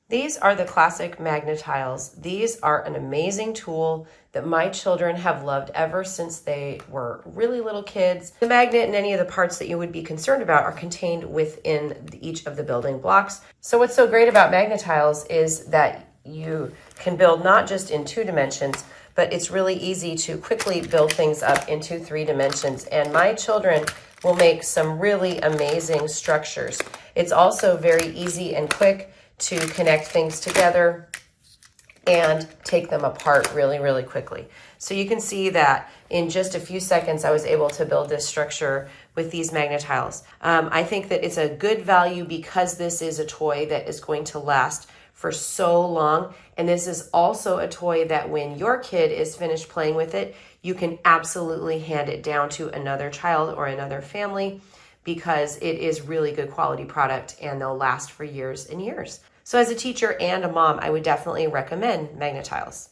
These are the classic MAGNA-TILES. These are an amazing tool that my children have loved ever since they were really little kids. The magnet and any of the parts that you would be concerned about are contained within each of the building blocks. So what's so great about MAGNA-TILES is that you can build not just in 2 dimensions, but it's really easy to quickly build things up into 3 dimensions. And my children will make some really amazing structures. It's also very easy and quick to connect things together and take them apart really, really quickly. So you can see that in just a few seconds, I was able to build this structure with these MAGNA-TILES. I think that it's a good value because this is a toy that is going to last for so long. And this is also a toy that when your kid is finished playing with it, you can absolutely hand it down to another child or another family because it is really good quality product and they'll last for years and years. So as a teacher and a mom, I would definitely recommend MAGNA-TILES.